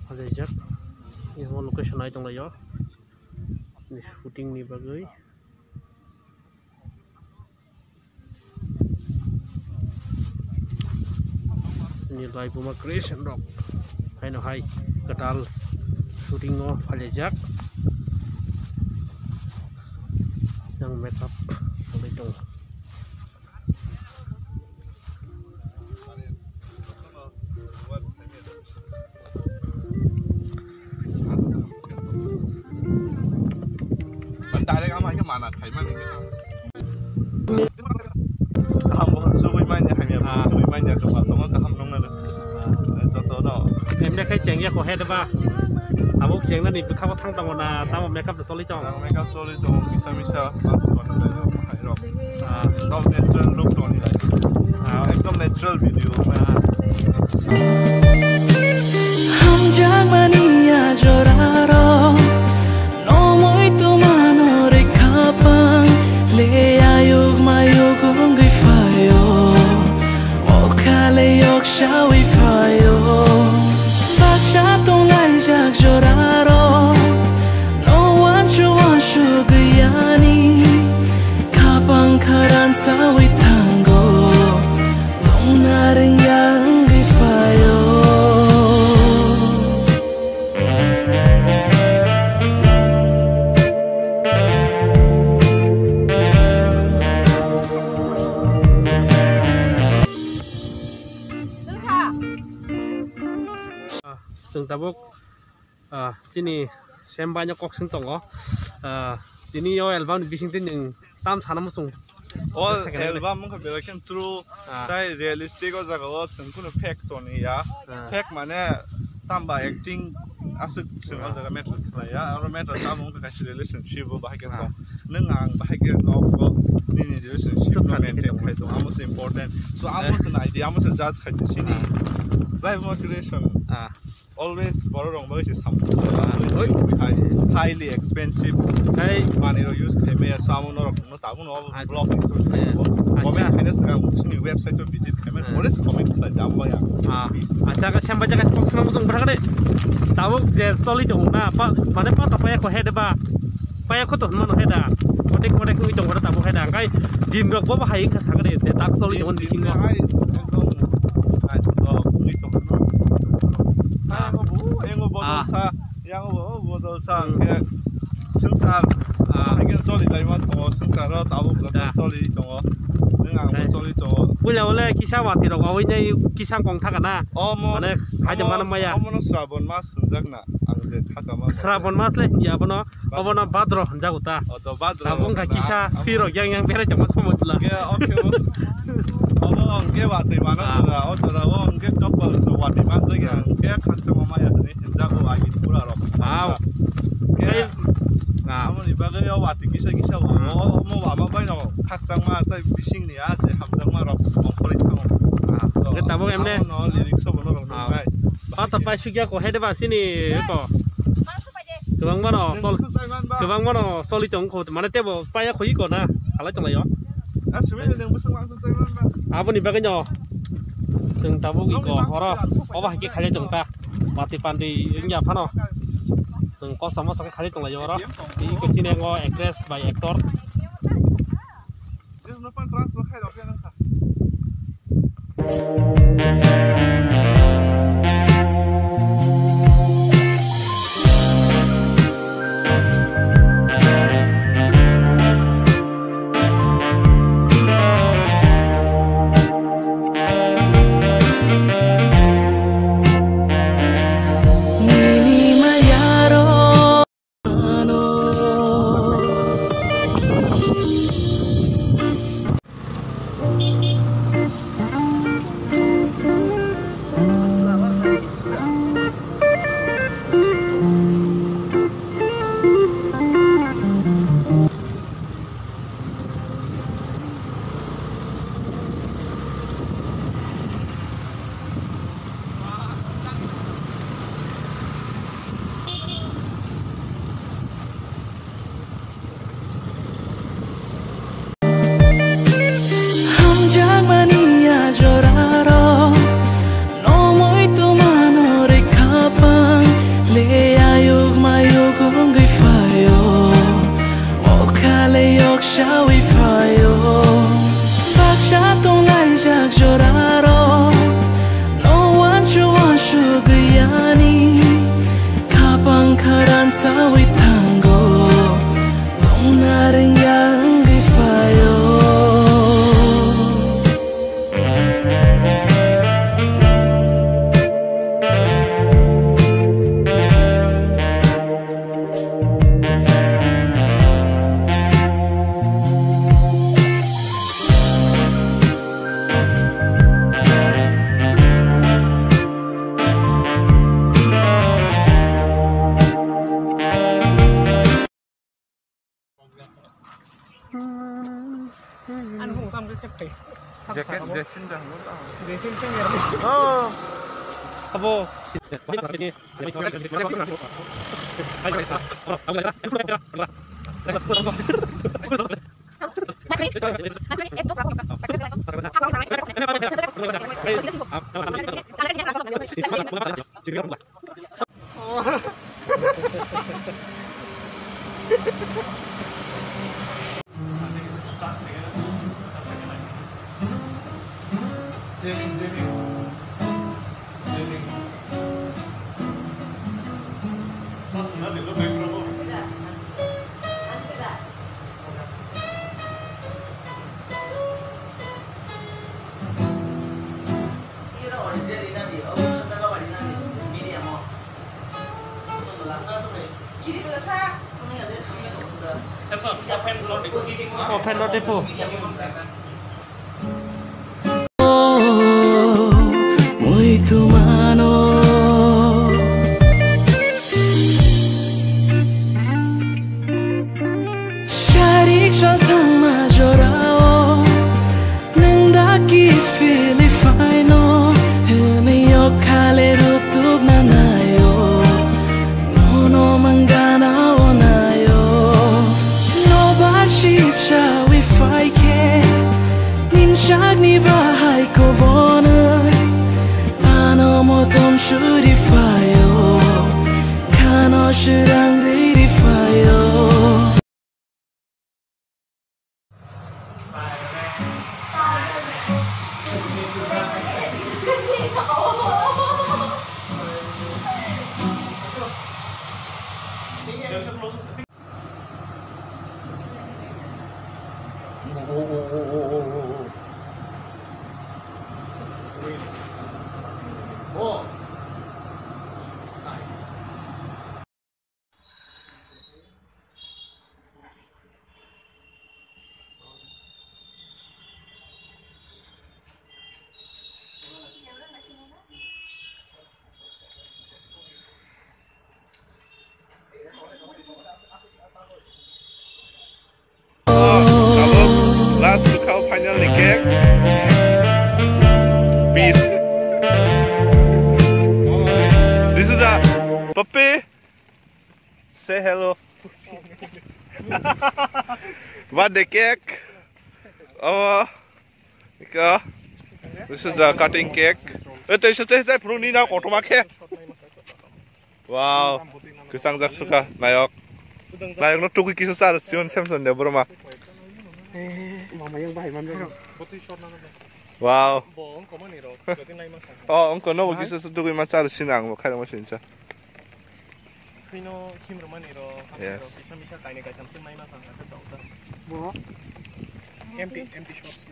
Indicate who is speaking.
Speaker 1: Falejak. Ini mau location aja lah ya. Ini shooting nih bagai. Ini live Puma Creation Rock. Hai no hai. Ketal shooting no Falejak. Yang makeup sampai itu.
Speaker 2: Direct ama cái mana khai mang ham bo so với mai nhà hàng nhà so với mai nhà các bạn tông cái ham nông này cho tôi đó
Speaker 1: Em đã khai chèn ya của head ba abok chèn nó đi bị khắp thang tông na tao makeup để solid trong
Speaker 2: makeup solid trong misa còn đây là hay rồi nó natural look rồi này एकदम natural video
Speaker 3: 한장 mania lloraron le ayog mayog ongay fayo o kale yok shawi fayo bacha tong ay jag joraro no one shu gayani kapang karan sawi tango tong naring yang gay fayo
Speaker 1: tabuk sini sem banyak kok sing tongo ini yo album bising tin yang tam sana musung
Speaker 2: album ka bela ken true tai realistic o jaga o sengkuno fake to ni ya fake mane tamba acting asuk sing o jaga matter ya aro matter tamung ka kasi relationship bo bahagian ko nengang bahagian ko ni relationship no maintain kai to amos important so amos an idea amos judge kai sini live motivation always borrow wrong because it's highly expensive hey money to use camera so I'm not blocking to comment finance new website to visit camera what is comment la jambo ya
Speaker 1: acha ka sem baja ka kok musung beragade tabuk je solid jong na pa mane pa ta pa ko head ba pa ko to man head kotek ni jong ko tabuk head kai din rok ba hai ka sagade je tak solid jong bising go
Speaker 2: yang bodol sa ke sensar hagen solid lai mat ko sensar ro tabu ka solid to ngang solid to
Speaker 1: wala kisah wati ro awai nei kisah kong thaka na mane khaja mana maya
Speaker 2: amono Sravon mas jagna angje khaka ma
Speaker 1: Sravon mas le ya bono abono badro jaguta
Speaker 2: to badro
Speaker 1: tabung ka kisah spiro yang bere jama somo pula
Speaker 2: ke okay abo ke wati mana tara o tara o ke couple so wati man jaga ke khaksa maya ni jago agi pura ro ke amo ni baga yo wati kisah mo wa ma bai no khaksang ma tai bising ni a je hamjang ma ro kori thang
Speaker 1: ke tabung emne
Speaker 2: no lyrics so bono ro ngai
Speaker 1: ta pai sugya ko head ba sini ko kebang mana solid jong ko mana tebo pai khoi ko na khala chong yo apa ni baganya sing tabuk iko ora oba ki khale jong ta mati pandi nya phano sing ko sama sak khale jong la yo ora i ko chine ngo actress by actor
Speaker 2: this no pan transfer khai ro pian ka
Speaker 3: sawi tanggo dong naring yang gifayo
Speaker 1: Anh không tâm cái xếp kì.
Speaker 2: 제신 장로
Speaker 1: 내심 생이라. 어. 하보.
Speaker 2: 제닝 맞습니다. 이거 왜 그러고?
Speaker 1: Open not depo.
Speaker 3: Muito mano Sharik shaltang majorao Nang daki Filipino Hene yo kale rutuk nanayo Nono mangana onayo No baship shawi faike Nin shagni bahai ko bonai Ano mo tom shurifayo Kano shirang ririfayo
Speaker 2: Last to call final cake. Peace. This is the puppy. Say hello. What the cake? Oh, this is the cutting cake. This is the pruni now. Wow. Kusang suka Nayok. Nayok no tuki kisu sar sion Samson de broma. Wow. Oh, engkau no begitu sesuatu yang macam sinang, bukan macam itu. Yes.
Speaker 4: Empty shops.